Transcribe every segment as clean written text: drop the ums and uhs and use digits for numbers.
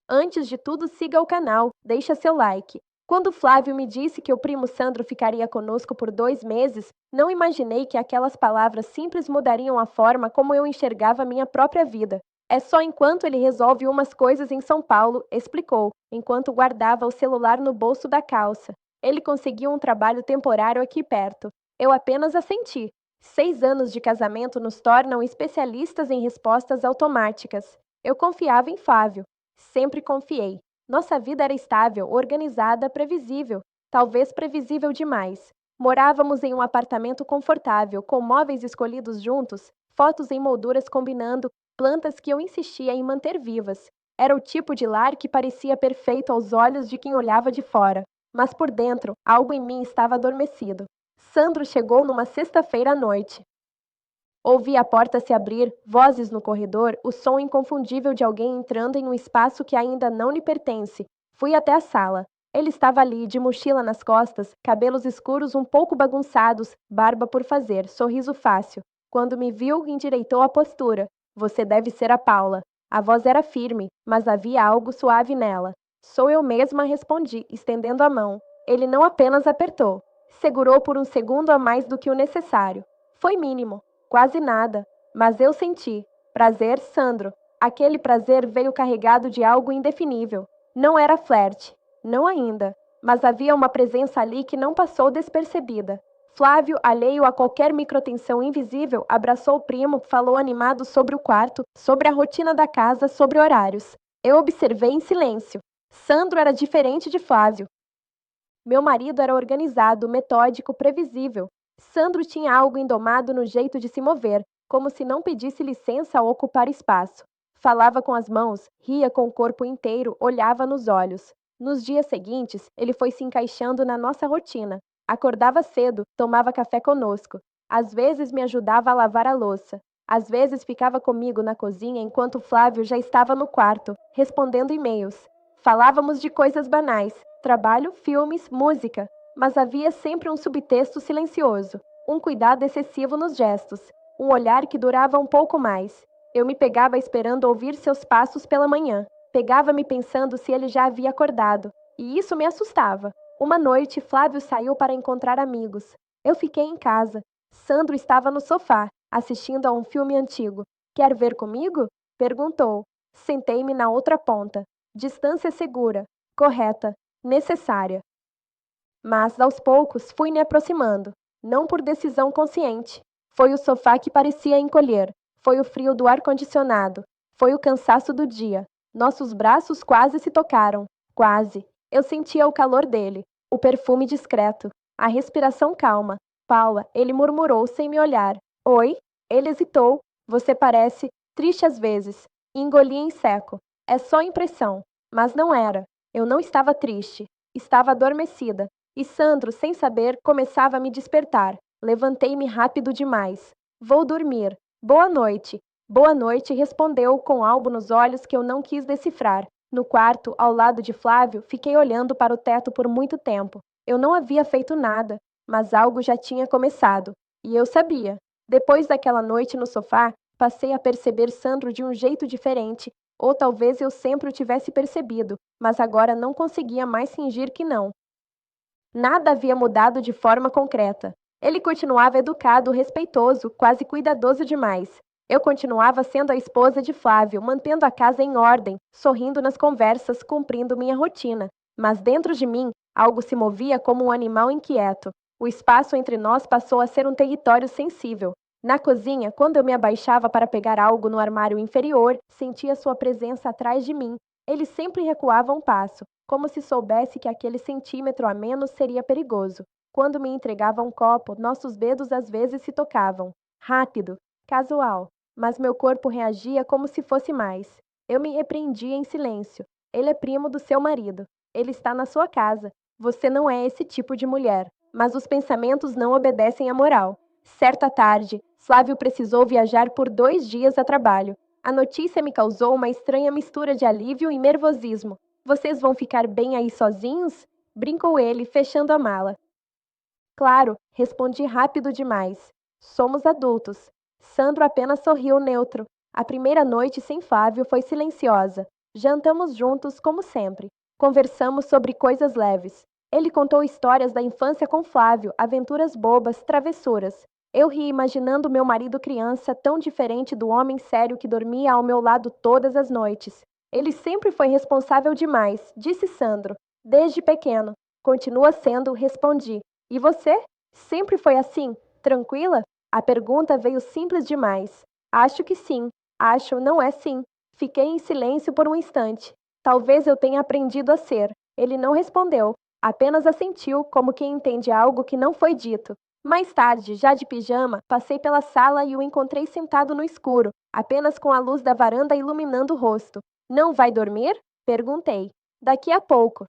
Antes de tudo, siga o canal, deixa seu like. Quando Flávio me disse que o primo Sandro ficaria conosco por 2 meses, não imaginei que aquelas palavras simples mudariam a forma como eu enxergava minha própria vida. É só enquanto ele resolve umas coisas em São Paulo, explicou, enquanto guardava o celular no bolso da calça. Ele conseguiu um trabalho temporário aqui perto. Eu apenas assenti. 6 anos de casamento nos tornam especialistas em respostas automáticas. Eu confiava em Flávio. Sempre confiei. Nossa vida era estável, organizada, previsível. Talvez previsível demais. Morávamos em um apartamento confortável, com móveis escolhidos juntos, fotos em molduras combinando, plantas que eu insistia em manter vivas. Era o tipo de lar que parecia perfeito aos olhos de quem olhava de fora. Mas por dentro, algo em mim estava adormecido. Sandro chegou numa sexta-feira à noite. Ouvi a porta se abrir, vozes no corredor, o som inconfundível de alguém entrando em um espaço que ainda não lhe pertence. Fui até a sala. Ele estava ali, de mochila nas costas, cabelos escuros um pouco bagunçados, barba por fazer, sorriso fácil. Quando me viu, endireitou a postura. Você deve ser a Paula. A voz era firme, mas havia algo suave nela. Sou eu mesma, respondi, estendendo a mão. Ele não apenas apertou. Segurou por um segundo a mais do que o necessário. Foi mínimo. Quase nada, mas eu senti. Prazer, Sandro. Aquele prazer veio carregado de algo indefinível. Não era flerte, não ainda, mas havia uma presença ali que não passou despercebida. Flávio, alheio a qualquer microtensão invisível, abraçou o primo, falou animado sobre o quarto, sobre a rotina da casa, sobre horários. Eu observei em silêncio. Sandro era diferente de Flávio. Meu marido era organizado, metódico, previsível. Sandro tinha algo indomado no jeito de se mover, como se não pedisse licença ao ocupar espaço. Falava com as mãos, ria com o corpo inteiro, olhava nos olhos. Nos dias seguintes, ele foi se encaixando na nossa rotina. Acordava cedo, tomava café conosco. Às vezes me ajudava a lavar a louça. Às vezes ficava comigo na cozinha enquanto Flávio já estava no quarto, respondendo e-mails. Falávamos de coisas banais, trabalho, filmes, música, mas havia sempre um subtexto silencioso, um cuidado excessivo nos gestos, um olhar que durava um pouco mais. Eu me pegava esperando ouvir seus passos pela manhã, pegava-me pensando se ele já havia acordado, e isso me assustava. Uma noite, Flávio saiu para encontrar amigos. Eu fiquei em casa. Sandro estava no sofá, assistindo a um filme antigo. Quer ver comigo? Perguntou. Sentei-me na outra ponta. Distância segura, correta, necessária. Mas, aos poucos, fui me aproximando, não por decisão consciente. Foi o sofá que parecia encolher, foi o frio do ar-condicionado, foi o cansaço do dia. Nossos braços quase se tocaram, quase. Eu sentia o calor dele, o perfume discreto, a respiração calma. Paula, ele murmurou sem me olhar. Oi? Ele hesitou. Você parece triste às vezes. Engoli em seco. É só impressão. Mas não era. Eu não estava triste. Estava adormecida. E Sandro, sem saber, começava a me despertar. Levantei-me rápido demais. Vou dormir. Boa noite. Boa noite, respondeu com algo nos olhos que eu não quis decifrar. No quarto, ao lado de Flávio, fiquei olhando para o teto por muito tempo. Eu não havia feito nada, mas algo já tinha começado. E eu sabia. Depois daquela noite no sofá, passei a perceber Sandro de um jeito diferente, ou talvez eu sempre o tivesse percebido, mas agora não conseguia mais fingir que não. Nada havia mudado de forma concreta. Ele continuava educado, respeitoso, quase cuidadoso demais. Eu continuava sendo a esposa de Flávio, mantendo a casa em ordem, sorrindo nas conversas, cumprindo minha rotina. Mas dentro de mim, algo se movia como um animal inquieto. O espaço entre nós passou a ser um território sensível. Na cozinha, quando eu me abaixava para pegar algo no armário inferior, sentia sua presença atrás de mim. Ele sempre recuava um passo, como se soubesse que aquele centímetro a menos seria perigoso. Quando me entregava um copo, nossos dedos às vezes se tocavam. Rápido, casual, mas meu corpo reagia como se fosse mais. Eu me repreendia em silêncio. Ele é primo do seu marido. Ele está na sua casa. Você não é esse tipo de mulher. Mas os pensamentos não obedecem à moral. Certa tarde, Flávio precisou viajar por 2 dias a trabalho. A notícia me causou uma estranha mistura de alívio e nervosismo. Vocês vão ficar bem aí sozinhos? Brincou ele, fechando a mala. Claro, respondi rápido demais. Somos adultos. Sandro apenas sorriu neutro. A primeira noite sem Flávio foi silenciosa. Jantamos juntos, como sempre. Conversamos sobre coisas leves. Ele contou histórias da infância com Flávio, aventuras bobas, travessuras. Eu ri imaginando meu marido criança, tão diferente do homem sério que dormia ao meu lado todas as noites. Ele sempre foi responsável demais, disse Sandro. Desde pequeno. Continua sendo, respondi. E você? Sempre foi assim? Tranquila? A pergunta veio simples demais. Acho que sim. Acho, não é sim. Fiquei em silêncio por um instante. Talvez eu tenha aprendido a ser. Ele não respondeu, apenas assentiu, como quem entende algo que não foi dito. Mais tarde, já de pijama, passei pela sala e o encontrei sentado no escuro, apenas com a luz da varanda iluminando o rosto. Não vai dormir? Perguntei. Daqui a pouco.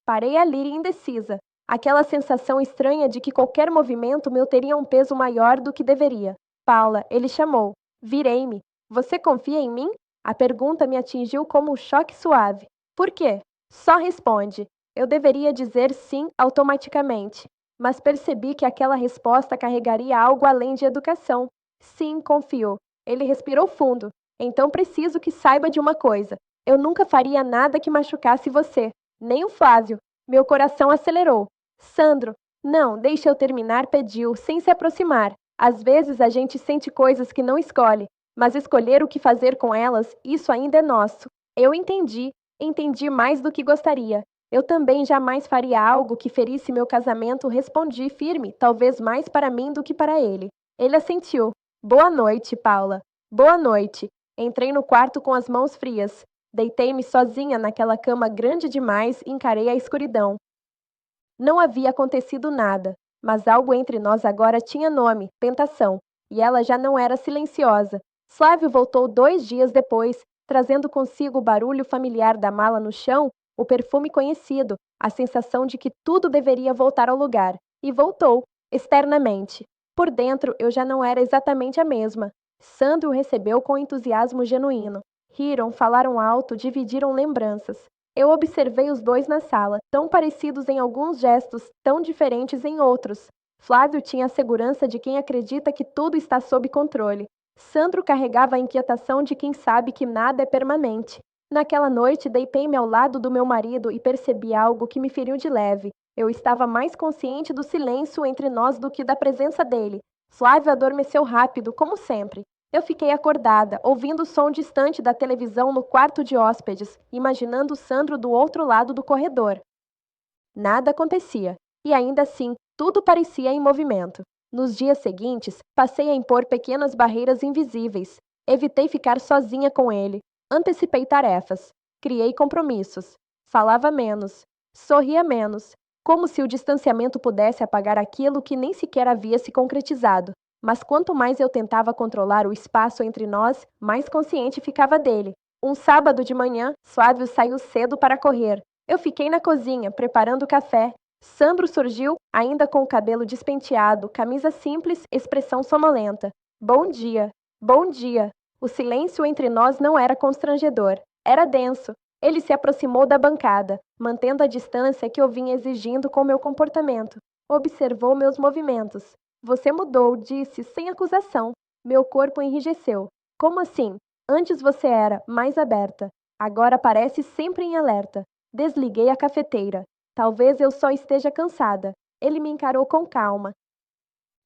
Parei ali indecisa. Aquela sensação estranha de que qualquer movimento meu teria um peso maior do que deveria. Paula, ele chamou. Virei-me. Você confia em mim? A pergunta me atingiu como um choque suave. Por quê? Só responde. Eu deveria dizer sim automaticamente. Mas percebi que aquela resposta carregaria algo além de educação. Sim, confio. Ele respirou fundo. Então preciso que saiba de uma coisa. Eu nunca faria nada que machucasse você. Nem o Flávio. Meu coração acelerou. Sandro, não, deixa eu terminar, pediu, sem se aproximar. Às vezes a gente sente coisas que não escolhe, mas escolher o que fazer com elas, isso ainda é nosso. Eu entendi mais do que gostaria. Eu também jamais faria algo que ferisse meu casamento, respondi firme, talvez mais para mim do que para ele. Ele assentiu. Boa noite, Paula. Boa noite. Entrei no quarto com as mãos frias. Deitei-me sozinha naquela cama grande demais e encarei a escuridão. Não havia acontecido nada, mas algo entre nós agora tinha nome, tentação, e ela já não era silenciosa. Flávio voltou 2 dias depois, trazendo consigo o barulho familiar da mala no chão, o perfume conhecido, a sensação de que tudo deveria voltar ao lugar. E voltou, externamente. Por dentro, eu já não era exatamente a mesma. Sandro o recebeu com entusiasmo genuíno. Riram, falaram alto, dividiram lembranças. Eu observei os dois na sala, tão parecidos em alguns gestos, tão diferentes em outros. Flávio tinha a segurança de quem acredita que tudo está sob controle. Sandro carregava a inquietação de quem sabe que nada é permanente. Naquela noite, deitei-me ao lado do meu marido e percebi algo que me feriu de leve. Eu estava mais consciente do silêncio entre nós do que da presença dele. Flávio adormeceu rápido, como sempre. Eu fiquei acordada, ouvindo o som distante da televisão no quarto de hóspedes, imaginando Sandro do outro lado do corredor. Nada acontecia, e ainda assim, tudo parecia em movimento. Nos dias seguintes, passei a impor pequenas barreiras invisíveis. Evitei ficar sozinha com ele. Antecipei tarefas. Criei compromissos. Falava menos. Sorria menos. Como se o distanciamento pudesse apagar aquilo que nem sequer havia se concretizado. Mas quanto mais eu tentava controlar o espaço entre nós, mais consciente ficava dele. Um sábado de manhã, Flávio saiu cedo para correr. Eu fiquei na cozinha, preparando o café. Sandro surgiu, ainda com o cabelo despenteado, camisa simples, expressão sonolenta. Bom dia. Bom dia. O silêncio entre nós não era constrangedor. Era denso. Ele se aproximou da bancada, mantendo a distância que eu vinha exigindo com meu comportamento. Observou meus movimentos. Você mudou, disse, sem acusação. Meu corpo enrijeceu. Como assim? Antes você era mais aberta. Agora parece sempre em alerta. Desliguei a cafeteira. Talvez eu só esteja cansada. Ele me encarou com calma.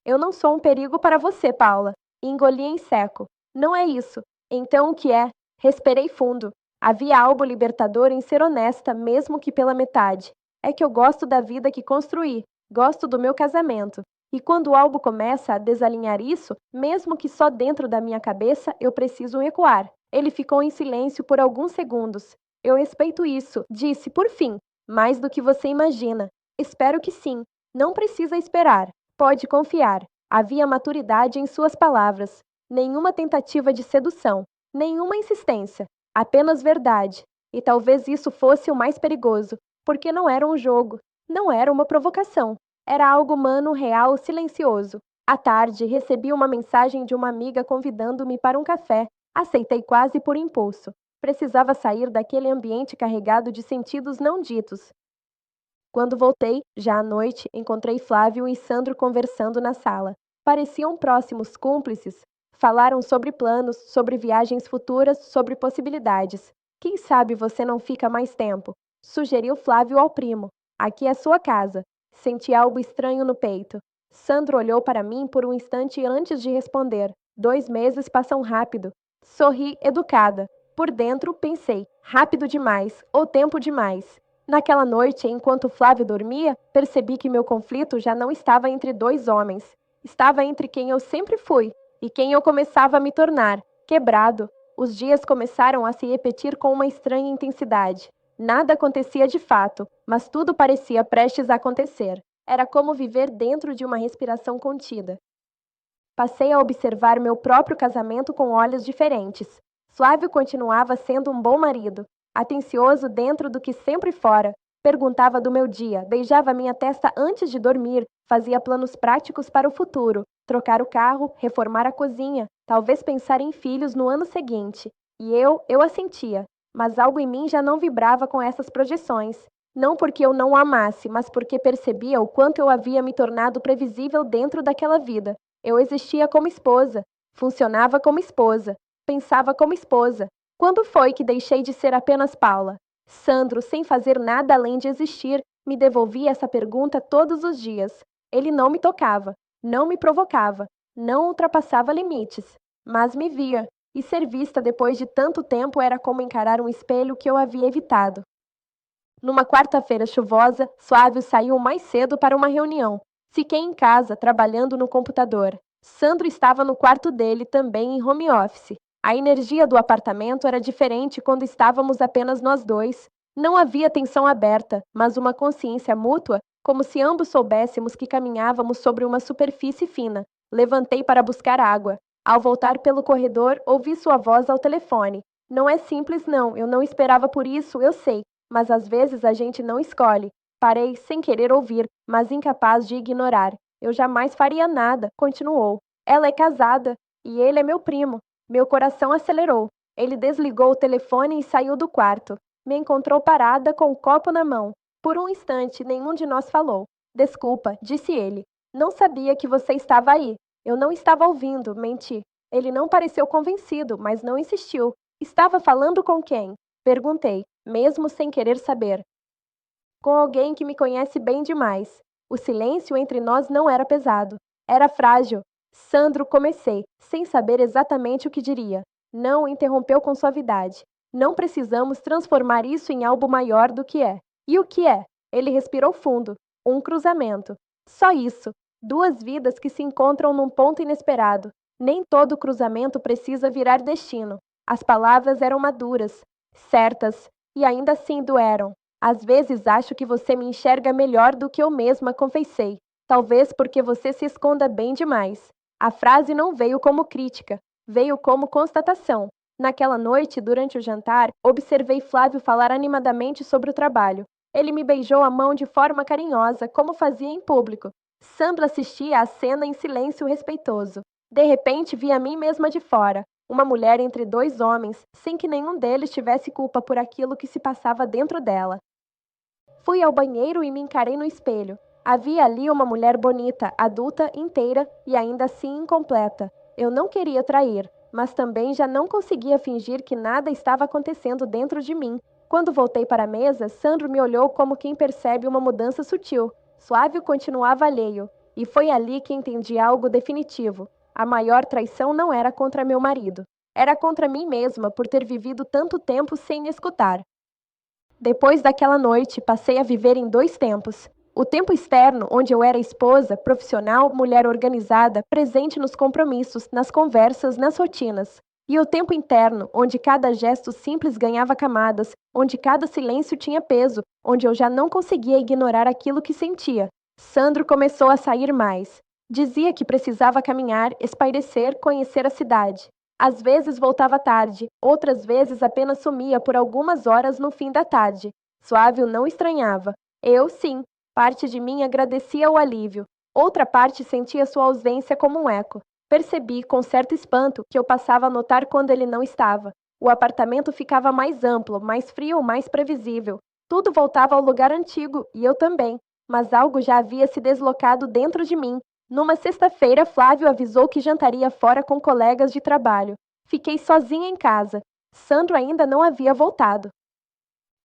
Eu não sou um perigo para você, Paula. Engoli em seco. Não é isso. Então o que é? Respirei fundo. Havia algo libertador em ser honesta, mesmo que pela metade. É que eu gosto da vida que construí. Gosto do meu casamento. E quando algo começa a desalinhar isso, mesmo que só dentro da minha cabeça, eu preciso recuar. Ele ficou em silêncio por alguns segundos. Eu respeito isso, disse por fim. Mais do que você imagina. Espero que sim. Não precisa esperar. Pode confiar. Havia maturidade em suas palavras. Nenhuma tentativa de sedução. Nenhuma insistência. Apenas verdade. E talvez isso fosse o mais perigoso, porque não era um jogo. Não era uma provocação. Era algo humano, real, silencioso. À tarde, recebi uma mensagem de uma amiga convidando-me para um café. Aceitei quase por impulso. Precisava sair daquele ambiente carregado de sentidos não ditos. Quando voltei, já à noite, encontrei Flávio e Sandro conversando na sala. Pareciam próximos, cúmplices. Falaram sobre planos, sobre viagens futuras, sobre possibilidades. Quem sabe você não fica mais tempo? Sugeriu Flávio ao primo. Aqui é sua casa. Senti algo estranho no peito. Sandro olhou para mim por um instante antes de responder. 2 meses passam rápido. Sorri educada. Por dentro, pensei: rápido demais, ou tempo demais. Naquela noite, enquanto Flávio dormia, percebi que meu conflito já não estava entre dois homens. Estava entre quem eu sempre fui e quem eu começava a me tornar, quebrado. Os dias começaram a se repetir com uma estranha intensidade. Nada acontecia de fato, mas tudo parecia prestes a acontecer. Era como viver dentro de uma respiração contida. Passei a observar meu próprio casamento com olhos diferentes. Flávio continuava sendo um bom marido, atencioso dentro do que sempre fora. Perguntava do meu dia, beijava minha testa antes de dormir, fazia planos práticos para o futuro, trocar o carro, reformar a cozinha, talvez pensar em filhos no ano seguinte. E eu assentia, mas algo em mim já não vibrava com essas projeções. Não porque eu não o amasse, mas porque percebia o quanto eu havia me tornado previsível dentro daquela vida. Eu existia como esposa, funcionava como esposa, pensava como esposa. Quando foi que deixei de ser apenas Paula? Sandro, sem fazer nada além de existir, me devolvia essa pergunta todos os dias. Ele não me tocava, não me provocava, não ultrapassava limites, mas me via, e ser vista depois de tanto tempo era como encarar um espelho que eu havia evitado. Numa quarta-feira chuvosa, Flávio saiu mais cedo para uma reunião. Fiquei em casa, trabalhando no computador. Sandro estava no quarto dele, também em home office. A energia do apartamento era diferente quando estávamos apenas nós dois. Não havia tensão aberta, mas uma consciência mútua, como se ambos soubéssemos que caminhávamos sobre uma superfície fina. Levantei para buscar água. Ao voltar pelo corredor, ouvi sua voz ao telefone. Não é simples, não. Eu não esperava por isso, eu sei. Mas às vezes a gente não escolhe. Parei, sem querer ouvir, mas incapaz de ignorar. Eu jamais faria nada, continuou. Ela é casada, e ele é meu primo. Meu coração acelerou. Ele desligou o telefone e saiu do quarto. Me encontrou parada com o copo na mão. Por um instante, nenhum de nós falou. Desculpa, disse ele. Não sabia que você estava aí. Eu não estava ouvindo, menti. Ele não pareceu convencido, mas não insistiu. Estava falando com quem? Perguntei, mesmo sem querer saber. Com alguém que me conhece bem demais. O silêncio entre nós não era pesado. Era frágil. Sandro, comecei, sem saber exatamente o que diria. Não, interrompeu com suavidade. Não precisamos transformar isso em algo maior do que é. E o que é? Ele respirou fundo. Um cruzamento. Só isso. Duas vidas que se encontram num ponto inesperado. Nem todo cruzamento precisa virar destino. As palavras eram maduras, certas, e ainda assim doeram. Às vezes acho que você me enxerga melhor do que eu mesma confessei. Talvez porque você se esconda bem demais. A frase não veio como crítica, veio como constatação. Naquela noite, durante o jantar, observei Flávio falar animadamente sobre o trabalho. Ele me beijou a mão de forma carinhosa, como fazia em público. Sandra assistia à cena em silêncio respeitoso. De repente, vi a mim mesma de fora, uma mulher entre dois homens, sem que nenhum deles tivesse culpa por aquilo que se passava dentro dela. Fui ao banheiro e me encarei no espelho. Havia ali uma mulher bonita, adulta, inteira e ainda assim incompleta. Eu não queria trair, mas também já não conseguia fingir que nada estava acontecendo dentro de mim. Quando voltei para a mesa, Sandro me olhou como quem percebe uma mudança sutil. Flávio continuava alheio, e foi ali que entendi algo definitivo. A maior traição não era contra meu marido. Era contra mim mesma por ter vivido tanto tempo sem me escutar. Depois daquela noite, passei a viver em dois tempos. O tempo externo, onde eu era esposa, profissional, mulher organizada, presente nos compromissos, nas conversas, nas rotinas. E o tempo interno, onde cada gesto simples ganhava camadas, onde cada silêncio tinha peso, onde eu já não conseguia ignorar aquilo que sentia. Sandro começou a sair mais. Dizia que precisava caminhar, espairecer, conhecer a cidade. Às vezes voltava tarde, outras vezes apenas sumia por algumas horas no fim da tarde. Flávio não estranhava. Eu, sim. Parte de mim agradecia o alívio. Outra parte sentia sua ausência como um eco. Percebi, com certo espanto, que eu passava a notar quando ele não estava. O apartamento ficava mais amplo, mais frio, mais previsível. Tudo voltava ao lugar antigo, e eu também. Mas algo já havia se deslocado dentro de mim. Numa sexta-feira, Flávio avisou que jantaria fora com colegas de trabalho. Fiquei sozinha em casa. Sandro ainda não havia voltado.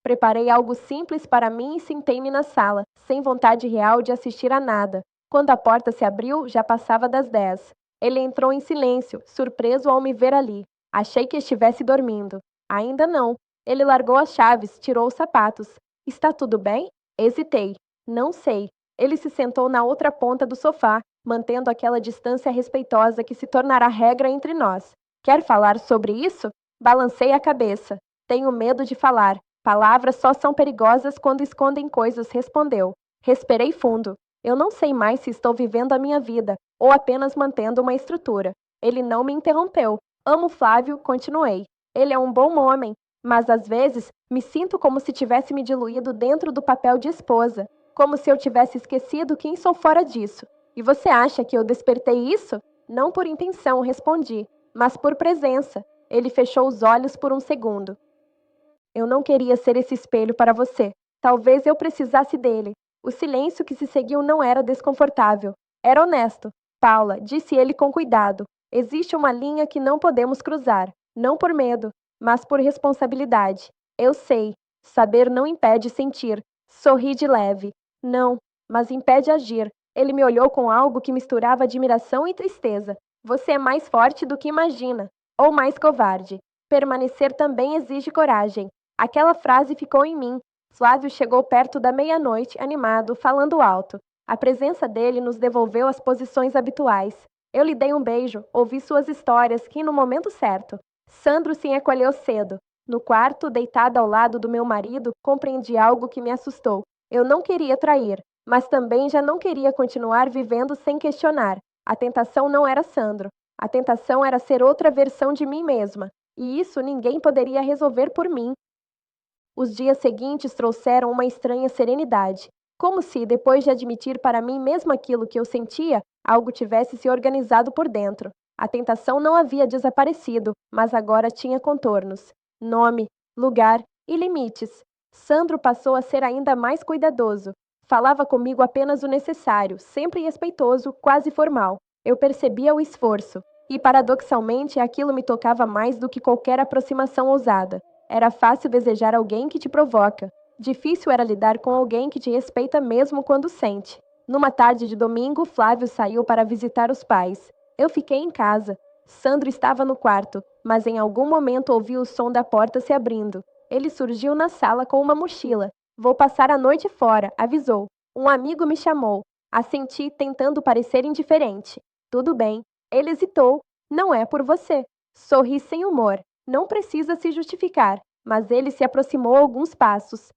Preparei algo simples para mim e sentei-me na sala, sem vontade real de assistir a nada. Quando a porta se abriu, já passava das 10. Ele entrou em silêncio, surpreso ao me ver ali. Achei que estivesse dormindo. Ainda não. Ele largou as chaves, tirou os sapatos. Está tudo bem? Hesitei. Não sei. Ele se sentou na outra ponta do sofá, mantendo aquela distância respeitosa que se tornará regra entre nós. Quer falar sobre isso? Balancei a cabeça. Tenho medo de falar. Palavras só são perigosas quando escondem coisas, respondeu. Respirei fundo. Eu não sei mais se estou vivendo a minha vida ou apenas mantendo uma estrutura. Ele não me interrompeu. Amo Flávio, continuei. Ele é um bom homem, mas às vezes me sinto como se tivesse me diluído dentro do papel de esposa, como se eu tivesse esquecido quem sou fora disso. E você acha que eu despertei isso? Não por intenção, respondi, mas por presença. Ele fechou os olhos por um segundo. Eu não queria ser esse espelho para você. Talvez eu precisasse dele. O silêncio que se seguiu não era desconfortável. Era honesto. Paula, disse ele com cuidado. Existe uma linha que não podemos cruzar. Não por medo, mas por responsabilidade. Eu sei. Saber não impede sentir. Sorri de leve. Não, mas impede agir. Ele me olhou com algo que misturava admiração e tristeza. Você é mais forte do que imagina. Ou mais covarde. Permanecer também exige coragem. Aquela frase ficou em mim. Flávio chegou perto da meia-noite, animado, falando alto. A presença dele nos devolveu às posições habituais. Eu lhe dei um beijo, ouvi suas histórias, que no momento certo. Sandro se encolheu cedo. No quarto, deitada ao lado do meu marido, compreendi algo que me assustou. Eu não queria trair, mas também já não queria continuar vivendo sem questionar. A tentação não era Sandro. A tentação era ser outra versão de mim mesma. E isso ninguém poderia resolver por mim. Os dias seguintes trouxeram uma estranha serenidade, como se, depois de admitir para mim mesmo aquilo que eu sentia, algo tivesse se organizado por dentro. A tentação não havia desaparecido, mas agora tinha contornos, nome, lugar e limites. Sandro passou a ser ainda mais cuidadoso. Falava comigo apenas o necessário, sempre respeitoso, quase formal. Eu percebia o esforço, e paradoxalmente aquilo me tocava mais do que qualquer aproximação ousada. Era fácil desejar alguém que te provoca. Difícil era lidar com alguém que te respeita mesmo quando sente. Numa tarde de domingo, Flávio saiu para visitar os pais. Eu fiquei em casa. Sandro estava no quarto, mas em algum momento ouvi o som da porta se abrindo. Ele surgiu na sala com uma mochila. Vou passar a noite fora, avisou. Um amigo me chamou. Assenti, tentando parecer indiferente. Tudo bem. Ele hesitou. Não é por você. Sorri sem humor. Não precisa se justificar, mas ele se aproximou alguns passos.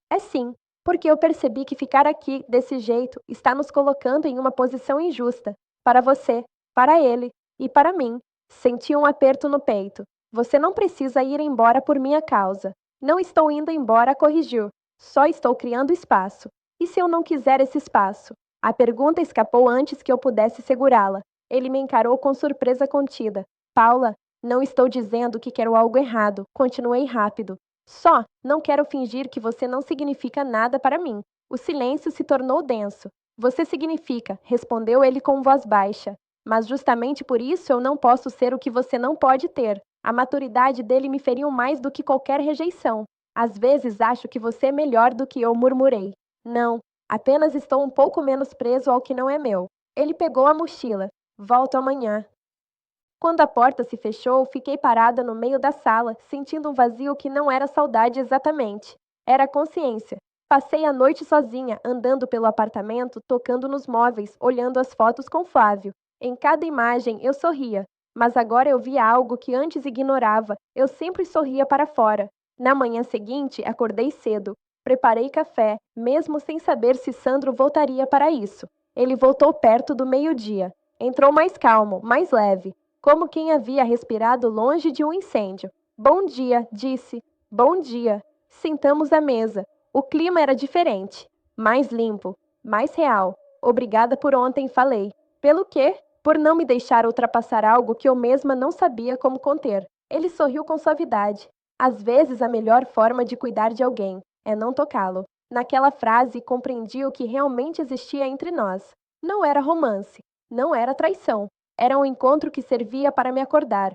É sim, porque eu percebi que ficar aqui, desse jeito, está nos colocando em uma posição injusta. Para você, para ele e para mim. Senti um aperto no peito. Você não precisa ir embora por minha causa. Não estou indo embora, corrigiu. Só estou criando espaço. E se eu não quiser esse espaço? A pergunta escapou antes que eu pudesse segurá-la. Ele me encarou com surpresa contida. Paula, não estou dizendo que quero algo errado, continuei rápido. Só, não quero fingir que você não significa nada para mim. O silêncio se tornou denso. Você significa, respondeu ele com voz baixa. Mas justamente por isso eu não posso ser o que você não pode ter. A maturidade dele me feriu mais do que qualquer rejeição. Às vezes acho que você é melhor do que eu, murmurei. Não, apenas estou um pouco menos preso ao que não é meu. Ele pegou a mochila. Volto amanhã. Quando a porta se fechou, fiquei parada no meio da sala, sentindo um vazio que não era saudade exatamente. Era consciência. Passei a noite sozinha, andando pelo apartamento, tocando nos móveis, olhando as fotos com Flávio. Em cada imagem eu sorria, mas agora eu via algo que antes ignorava. Eu sempre sorria para fora. Na manhã seguinte, acordei cedo. Preparei café, mesmo sem saber se Sandro voltaria para isso. Ele voltou perto do meio-dia. Entrou mais calmo, mais leve, como quem havia respirado longe de um incêndio. Bom dia, disse. Bom dia. Sentamos à mesa. O clima era diferente. Mais limpo. Mais real. Obrigada por ontem, falei. Pelo quê? Por não me deixar ultrapassar algo que eu mesma não sabia como conter. Ele sorriu com suavidade. Às vezes a melhor forma de cuidar de alguém é não tocá-lo. Naquela frase compreendi o que realmente existia entre nós. Não era romance. Não era traição. Era um encontro que servia para me acordar.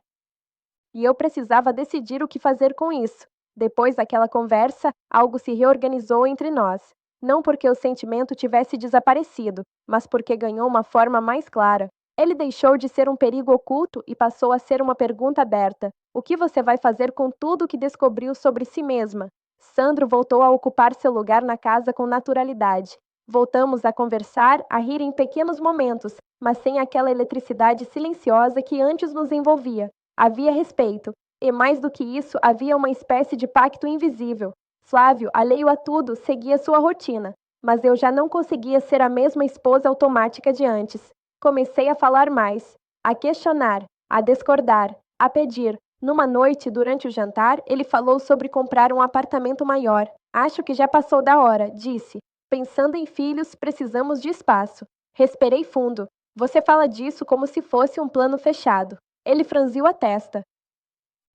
e eu precisava decidir o que fazer com isso. Depois daquela conversa, algo se reorganizou entre nós. Não porque o sentimento tivesse desaparecido, mas porque ganhou uma forma mais clara. Ele deixou de ser um perigo oculto e passou a ser uma pergunta aberta. O que você vai fazer com tudo o que descobriu sobre si mesma? Sandro voltou a ocupar seu lugar na casa com naturalidade. Voltamos a conversar, a rir em pequenos momentos, mas sem aquela eletricidade silenciosa que antes nos envolvia. Havia respeito, e mais do que isso, havia uma espécie de pacto invisível. Flávio, alheio a tudo, seguia sua rotina, mas eu já não conseguia ser a mesma esposa automática de antes. Comecei a falar mais, a questionar, a discordar, a pedir. Numa noite, durante o jantar, ele falou sobre comprar um apartamento maior. Acho que já passou da hora, disse. Pensando em filhos, precisamos de espaço. Respirei fundo. Você fala disso como se fosse um plano fechado. Ele franziu a testa.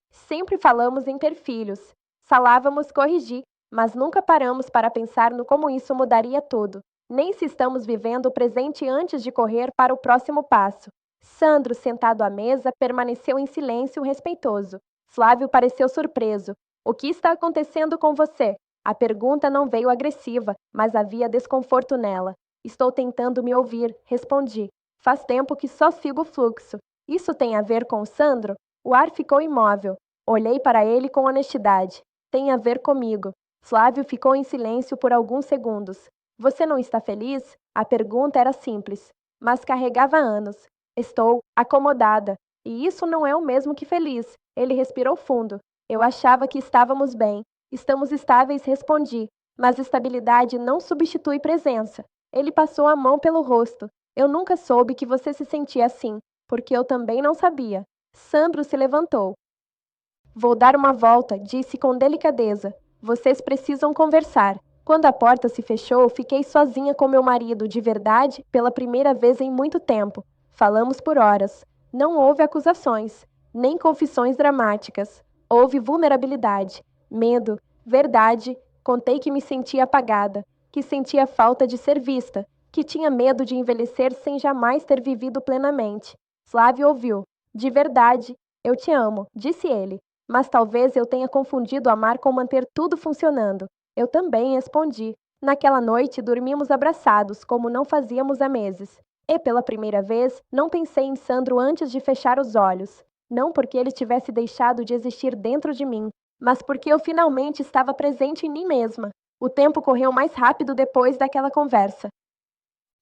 Sempre falamos em ter filhos. Falávamos corrigir, mas nunca paramos para pensar no como isso mudaria tudo. Nem se estamos vivendo o presente antes de correr para o próximo passo. Sandro, sentado à mesa, permaneceu em silêncio respeitoso. Flávio pareceu surpreso. O que está acontecendo com você? A pergunta não veio agressiva, mas havia desconforto nela. Estou tentando me ouvir, respondi. Faz tempo que só sigo o fluxo. Isso tem a ver com o Sandro? O ar ficou imóvel. Olhei para ele com honestidade. Tem a ver comigo. Flávio ficou em silêncio por alguns segundos. Você não está feliz? A pergunta era simples, mas carregava anos. Estou acomodada. E isso não é o mesmo que feliz. Ele respirou fundo. Eu achava que estávamos bem. Estamos estáveis, respondi. Mas estabilidade não substitui presença. Ele passou a mão pelo rosto. Eu nunca soube que você se sentia assim, porque eu também não sabia. Sandro se levantou. Vou dar uma volta, disse com delicadeza. Vocês precisam conversar. Quando a porta se fechou, fiquei sozinha com meu marido, de verdade, pela primeira vez em muito tempo. Falamos por horas. Não houve acusações, nem confissões dramáticas. Houve vulnerabilidade, medo, verdade. Contei que me sentia apagada, que sentia falta de ser vista, que tinha medo de envelhecer sem jamais ter vivido plenamente. Flávio ouviu. De verdade, eu te amo, disse ele. Mas talvez eu tenha confundido amar com manter tudo funcionando. Eu também respondi. Naquela noite, dormimos abraçados, como não fazíamos há meses. E pela primeira vez, não pensei em Sandro antes de fechar os olhos. Não porque ele tivesse deixado de existir dentro de mim, mas porque eu finalmente estava presente em mim mesma. O tempo correu mais rápido depois daquela conversa.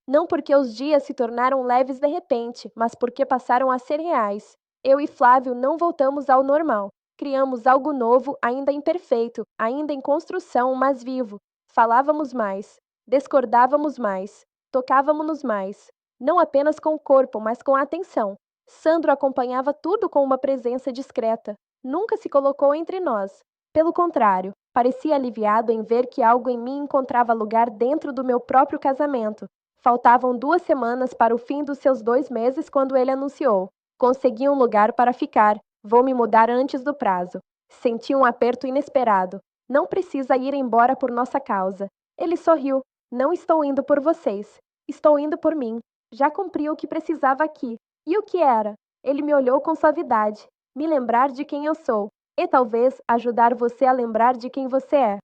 Não porque os dias se tornaram leves de repente, mas porque passaram a ser reais. Eu e Flávio não voltamos ao normal. Criamos algo novo, ainda imperfeito, ainda em construção, mas vivo. Falávamos mais, discordávamos mais, tocávamos-nos mais. Não apenas com o corpo, mas com a atenção. Sandro acompanhava tudo com uma presença discreta. Nunca se colocou entre nós. Pelo contrário, parecia aliviado em ver que algo em mim encontrava lugar dentro do meu próprio casamento. Faltavam 2 semanas para o fim dos seus 2 meses quando ele anunciou. Consegui um lugar para ficar. Vou me mudar antes do prazo. Senti um aperto inesperado. Não precisa ir embora por nossa causa. Ele sorriu. Não estou indo por vocês. Estou indo por mim. Já cumpri o que precisava aqui. E o que era? Ele me olhou com suavidade. Me lembrar de quem eu sou. E talvez ajudar você a lembrar de quem você é.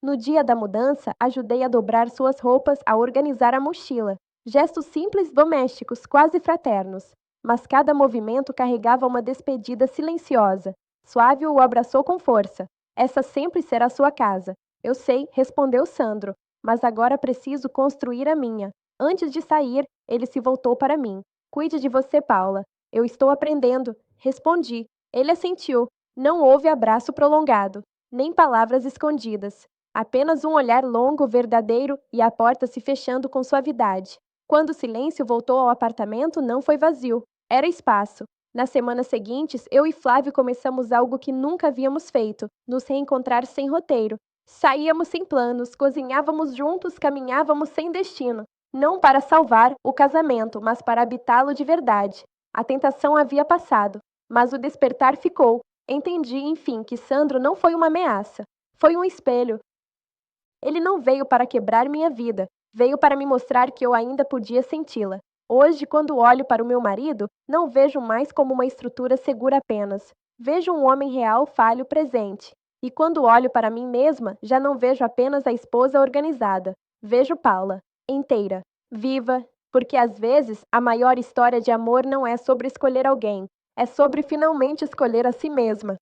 No dia da mudança, ajudei a dobrar suas roupas, a organizar a mochila. Gestos simples, domésticos, quase fraternos. Mas cada movimento carregava uma despedida silenciosa. Flávio o abraçou com força. Essa sempre será sua casa. Eu sei, respondeu Sandro, mas agora preciso construir a minha. Antes de sair, ele se voltou para mim. Cuide de você, Paula. Eu estou aprendendo, respondi. Ele assentiu. Não houve abraço prolongado, nem palavras escondidas. Apenas um olhar longo, verdadeiro, e a porta se fechando com suavidade. Quando o silêncio voltou ao apartamento, não foi vazio. Era espaço. Nas semanas seguintes, eu e Flávio começamos algo que nunca havíamos feito: nos reencontrar sem roteiro. Saíamos sem planos, cozinhávamos juntos, caminhávamos sem destino. Não para salvar o casamento, mas para habitá-lo de verdade. A tentação havia passado, mas o despertar ficou. Entendi, enfim, que Sandro não foi uma ameaça. Foi um espelho. Ele não veio para quebrar minha vida, veio para me mostrar que eu ainda podia senti-la. Hoje, quando olho para o meu marido, não vejo mais como uma estrutura segura apenas. Vejo um homem real, falho, presente. E quando olho para mim mesma, já não vejo apenas a esposa organizada. Vejo Paula, inteira, viva, porque às vezes a maior história de amor não é sobre escolher alguém, é sobre finalmente escolher a si mesma.